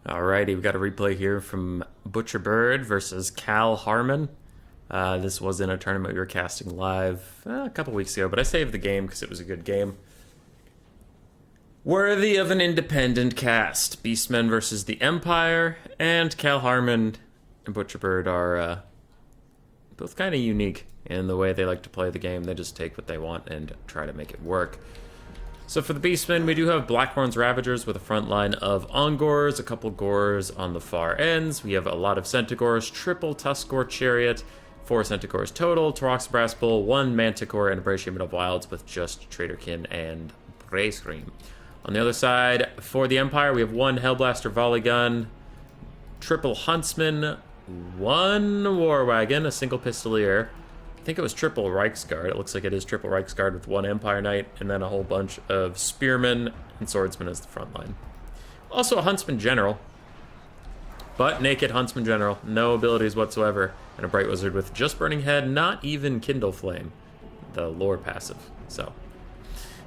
Alrighty, we've got a replay here from Butcher Bird versus Cal Harmon. This was in a tournament we were casting live a couple weeks ago, but I saved the game because it was a good game. Worthy of an independent cast. Beastmen versus the Empire, and Cal Harmon and Butcher Bird are both kind of unique in the way they like to play the game. They just take what they want and try to make it work. So for the Beastmen, we do have Blackhorn's Ravagers with a front line of Ongors, a couple Gores on the far ends. We have a lot of Centaurs, triple Tuskgore Chariot, 4 Centaurs total, Torox Brass Bull, 1 Manticore, and a Braciaman of Wilds with just Traderkin and Brayscream. On the other side, for the Empire, we have 1 Hellblaster Volley Gun, triple Huntsman, 1 War Wagon, a single Pistolier. I think it was triple Reichsguard. It looks like it is triple Reichsguard with 1 Empire Knight, and then a whole bunch of Spearmen and Swordsmen as the front line. Also a Huntsman General, but naked Huntsman General, no abilities whatsoever, and a Bright Wizard with just Burning Head, not even Kindle Flame, the lore passive. So,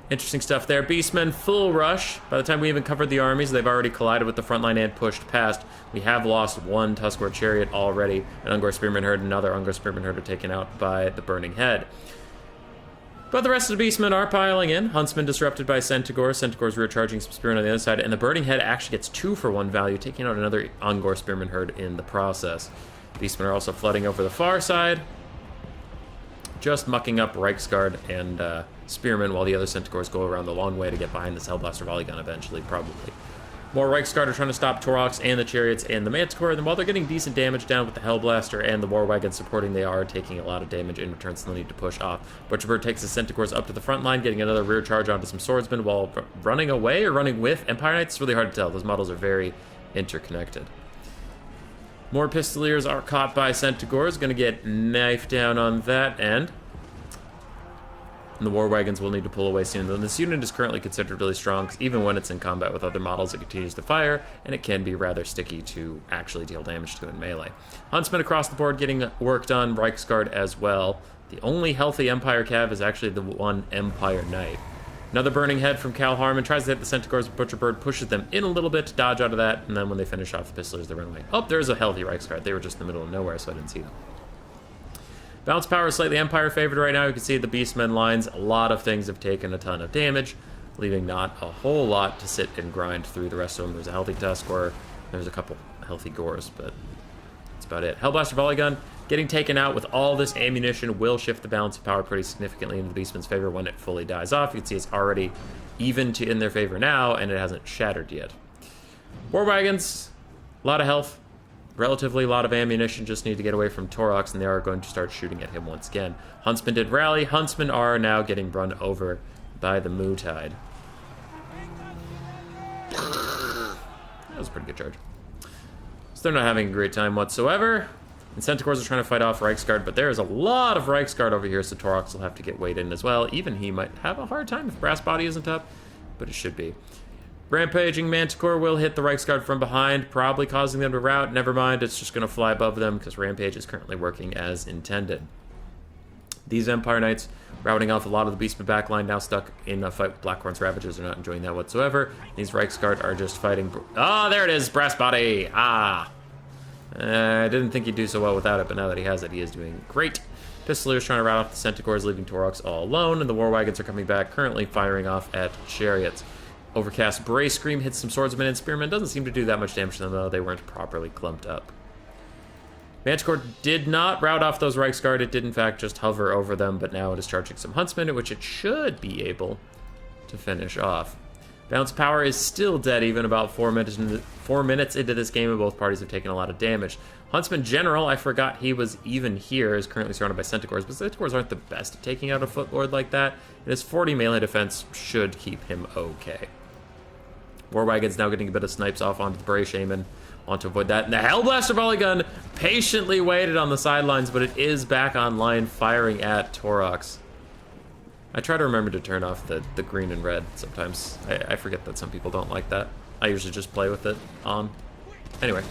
interesting stuff there. Beastmen, full rush. By the time we even covered the armies, they've already collided with the front line and pushed past. We have lost 1 Tuskgore Chariot already. An Ungor Spearman Herd, another Ungor Spearman Herd are taken out by the Burning Head. But the rest of the Beastmen are piling in. Huntsman disrupted by Centaur. Centaur's rear charging some Spearmen on the other side. And the Burning Head actually gets 2 for 1 value, taking out another Ungor Spearman Herd in the process. Beastmen are also flooding over the far side, just mucking up Reichsguard and Spearmen, while the other Centaurs go around the long way to get behind this Hellblaster Volley Gun eventually, probably. More Reichsguard are trying to stop Torox and the Chariots and the Manticore, and while they're getting decent damage down with the Hellblaster and the War Wagon supporting, they are taking a lot of damage in return, so they'll need to push off. Butcherbird takes the Centaurs up to the front line, getting another rear charge onto some Swordsmen while running away or running with Empire Knights. It's really hard to tell. Those models are very interconnected. More Pistoliers are caught by Centaurs, going to get knifed down on that end. And the War Wagons will need to pull away soon. And this unit is currently considered really strong, because even when it's in combat with other models, it continues to fire, and it can be rather sticky to actually deal damage to in melee. Huntsman across the board getting work done, Reichsguard as well. The only healthy Empire Cav is actually the 1 Empire Knight. Another Burning Head from Cal Harmon, tries to hit the Centaurs, but Butcherbird pushes them in a little bit to dodge out of that, and then when they finish off the Pistoliers, they run away. Oh, there's a healthy Reichsguard. They were just in the middle of nowhere, so I didn't see them. Bounce power is slightly Empire favored right now. You can see the Beastmen lines. A lot of things have taken a ton of damage, leaving not a whole lot to sit and grind through the rest of them. There's a healthy Tuskgore. There's a couple healthy Gores, but that's about it. Hellblaster Volley Gun getting taken out with all this ammunition will shift the balance of power pretty significantly into the Beastmen's favor when it fully dies off. You can see it's already even to in their favor now, and it hasn't shattered yet. War Wagons, a lot of health. Relatively a lot of ammunition, just need to get away from Torox, and they are going to start shooting at him once again. Huntsmen did rally. Huntsmen are now getting run over by the Moo Tide. That was a pretty good charge. So they're not having a great time whatsoever. And Centaurs are trying to fight off Reichsguard, but there is a lot of Reichsguard over here, so Torox will have to get weighed in as well. Even he might have a hard time if Brass Body isn't up, but it should be. Rampaging Manticore will hit the Reichsguard from behind, probably causing them to rout. Never mind, it's just going to fly above them because Rampage is currently working as intended. These Empire Knights routing off a lot of the Beastmen backline, now stuck in a fight with Blackhorn's Ravagers. They're not enjoying that whatsoever. These Reichsguard are just fighting... Ah, there it is! Brass Body! Ah! I didn't think he'd do so well without it, but now that he has it, he is doing great. Pistoliers trying to rout off the Centaurs, leaving Torox all alone, and the War Wagons are coming back, currently firing off at Chariots. Overcast Brayscream hits some Swordsmen and Spearmen. Doesn't seem to do that much damage to them, though. They weren't properly clumped up. Manticore did not rout off those Reichsguard. It did, in fact, just hover over them, but now it is charging some Huntsmen, which it should be able to finish off. Bounce power is still dead, even about 4 minutes into this game, and both parties have taken a lot of damage. Huntsman General, I forgot he was even here, is currently surrounded by Centaurs, but Centaurs aren't the best at taking out a Footlord like that, and his 40 melee defense should keep him okay. War Wagon's now getting a bit of snipes off onto the Brayshaman. Want to avoid that. And the Hellblaster Volley Gun patiently waited on the sidelines, but it is back online, firing at Torox. I try to remember to turn off the green and red sometimes. I forget that some people don't like that. I usually just play with it on. Anyway,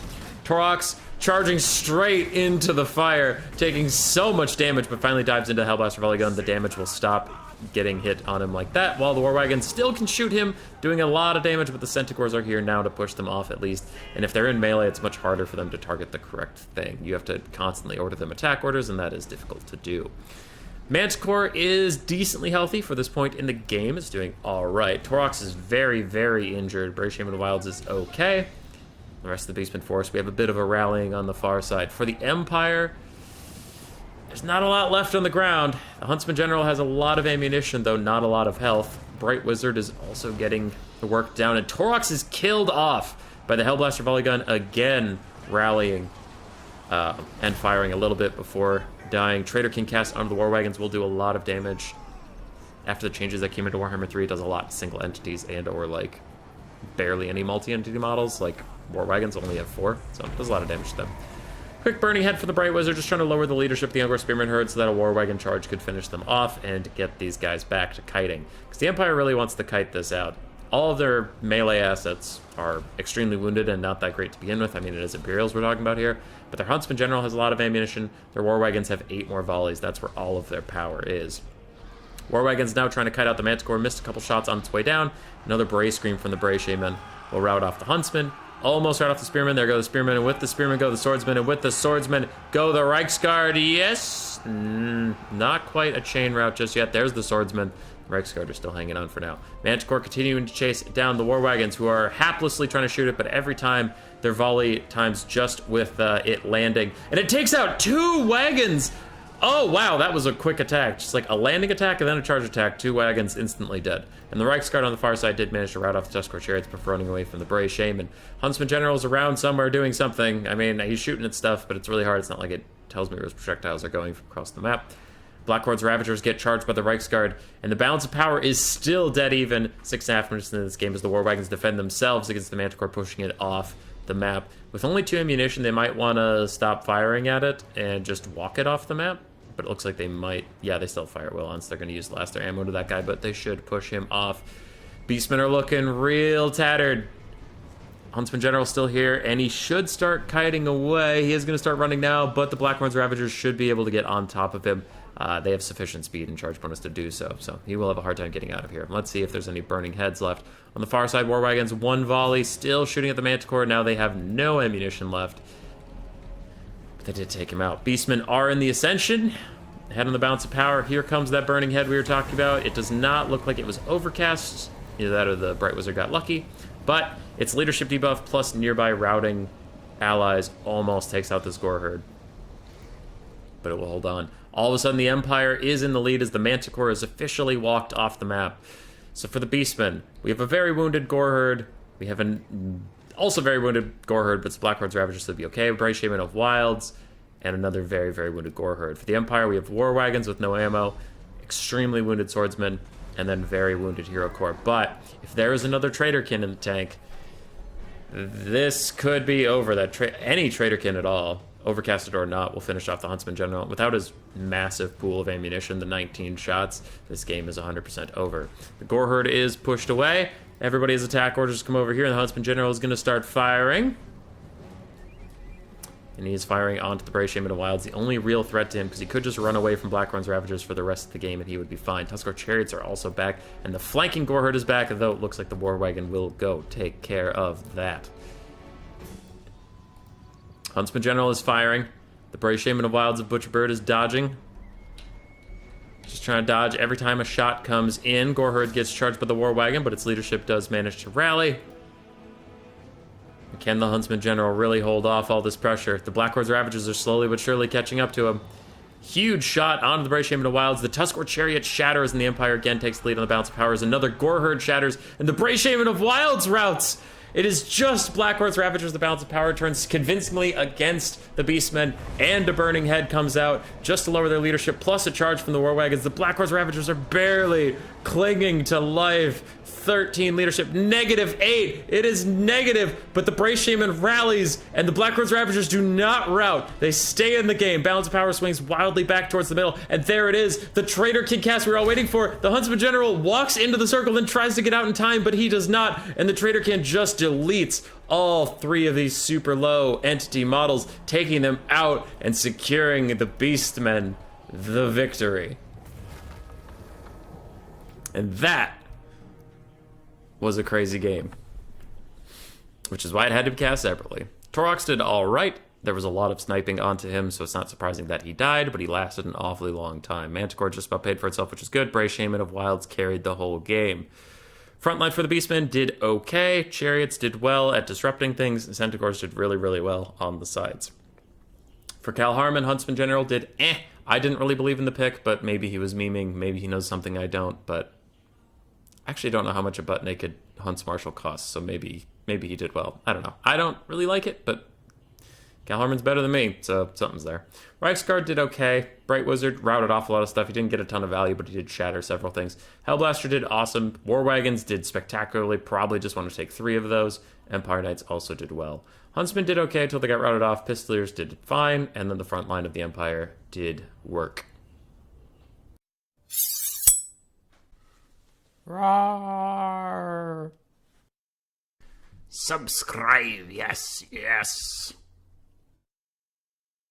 Torox charging straight into the fire, taking so much damage, but finally dives into Hellblaster Volley Gun. The damage will stop getting hit on him like that, while the War Wagons still can shoot him, doing a lot of damage, but the Centaurs are here now to push them off at least. And if they're in melee, it's much harder for them to target the correct thing. You have to constantly order them attack orders, and that is difficult to do. Manticore is decently healthy for this point in the game. It's doing all right. Torox is very, very injured. Brave Shaman of the Wilds is okay. The rest of the Beastman Force, we have a bit of a rallying on the far side. For the Empire, there's not a lot left on the ground. The Huntsman General has a lot of ammunition, though not a lot of health. Bright Wizard is also getting the work down, and Torox is killed off by the Hellblaster Volley Gun, again rallying and firing a little bit before dying. Traitor King cast onto the War Wagons will do a lot of damage. After the changes that came into Warhammer 3, it does a lot to single entities and or like barely any multi-entity models. Like War Wagons only have 4, so it does a lot of damage to them. Quick burning head for the Bright Wizard, just trying to lower the leadership of the Ungor Spearman herd so that a War Wagon charge could finish them off and get these guys back to kiting. Because the Empire really wants to kite this out. All of their melee assets are extremely wounded and not that great to begin with. I mean, it is Imperials we're talking about here. But their Huntsman General has a lot of ammunition. Their War Wagons have 8 more volleys. That's where all of their power is. War Wagon's now trying to kite out the Manticore. Missed a couple shots on its way down. Another Bray Scream from the Bray Shaman will rout off the Huntsman. Almost right off the Spearman. There go the Spearman, and with the Spearman go the Swordsman, and with the Swordsman go the Reiksguard. Yes! Not quite a chain route just yet. There's the Swordsman. The Reiksguard are still hanging on for now. Manticore continuing to chase down the War Wagons, who are haplessly trying to shoot it, but every time their volley times just with it landing. And it takes out 2 wagons! Oh, wow, that was a quick attack. Just like a landing attack and then a charge attack. 2 wagons instantly dead. And the Reiksguard on the far side did manage to rout off the Tuscarora chariots before running away from the Bray Shaman. Huntsman General's around somewhere doing something. I mean, he's shooting at stuff, but it's really hard. It's not like it tells me where his projectiles are going across the map. Black Hord's Ravagers get charged by the Reiksguard, and the balance of power is still dead even 6.5 minutes into this game as the War Wagons defend themselves against the Manticore, pushing it off the map. With only 2 ammunition, they might want to stop firing at it and just walk it off the map. But it looks like they might. Yeah, they still fire well on, so they're going to use the last of their ammo to that guy, but they should push him off. Beastmen are looking real tattered. Huntsman General still here, and he should start kiting away. He is going to start running now, but the Blackhorn's Ravagers should be able to get on top of him. They have sufficient speed and charge bonus to do so he will have a hard time getting out of here. Let's see if there's any burning heads left. On the far side, War Wagons, 1 volley, still shooting at the Manticore. Now they have no ammunition left. They did take him out. Beastmen are in the Ascension. Head on the balance of power. Here comes that burning head we were talking about. It does not look like it was overcast. Either that or the Bright Wizard got lucky. But its leadership debuff plus nearby routing allies almost takes out this Gore herd. But it will hold on. All of a sudden the Empire is in the lead as the Manticore is officially walked off the map. So for the Beastmen, we have a very wounded Gore herd. We have an also very wounded Gore herd, but Black Hord's Ravagers should be okay. Bright Shaman of Wilds, and another very, very wounded Gore herd. For the Empire, we have War Wagons with no ammo, extremely wounded Swordsmen, and then very wounded Hero Corps. But if there is another Traitorkin in the tank, this could be over. Any Traitorkin at all, overcasted or not, will finish off the Huntsman General. Without his massive pool of ammunition, the 19 shots, this game is 100% over. The Gore herd is pushed away. Everybody's attack orders come over here, and the Huntsman General is going to start firing. And he is firing onto the Bray Shaman of Wilds, the only real threat to him, because he could just run away from Blackhorn's Ravagers for the rest of the game, and he would be fine. Tuscarora Chariots are also back, and the flanking Gore herd is back, though it looks like the War Wagon will go take care of that. Huntsman General is firing. The Bray Shaman of Wilds of Butcherbird is dodging. Just trying to dodge every time a shot comes in. Gore herd gets charged by the War Wagon, but its leadership does manage to rally. Can the Huntsman General really hold off all this pressure? The Black Hord's Ravagers are slowly but surely catching up to him. Huge shot onto the Bray Shaman of Wilds. The Tuscarora Chariot shatters, and the Empire again takes the lead on the balance of powers. Another Gore herd shatters, and the Bray Shaman of Wilds routes. It is just Black Hord's Ravagers. The balance of power turns convincingly against the Beastmen, and a burning head comes out just to lower their leadership, plus a charge from the War Wagons. The Black Hord's Ravagers are barely clinging to life. 13 leadership, -8. It is negative, but the Bray Shaman rallies, and the Black Hord's Ravagers do not rout. They stay in the game. Balance of power swings wildly back towards the middle, and there it is. The Traitor King cast we were all waiting for. The Huntsman General walks into the circle, then tries to get out in time, but he does not, and the Traitor King just deletes all 3 of these super low entity models, taking them out and securing the Beastmen the victory. And that was a crazy game, which is why it had to be cast separately. Torox did all right. There was a lot of sniping onto him, so it's not surprising that he died, but he lasted an awfully long time. Manticore just about paid for itself, which is good. Bray Shaman of Wilds carried the whole game. Frontline for the Beastmen did okay. Chariots did well at disrupting things, and Centaurs did really, really well on the sides. For Cal Harmon, Huntsman General did I didn't really believe in the pick, but maybe he was memeing. Maybe he knows something I don't, but I actually don't know how much a butt naked Huntsmarshal costs, so maybe he did well. I don't know. I don't really like it, but Cal Harmon's better than me, so something's there. Reichsguard did okay. Bright Wizard routed off a lot of stuff. He didn't get a ton of value, but he did shatter several things. Hellblaster did awesome. War Wagons did spectacularly. Probably just want to take 3 of those. Empire Knights also did well. Huntsmen did okay until they got routed off. Pistoliers did fine, and then the front line of the Empire did work. Roar! Subscribe, yes.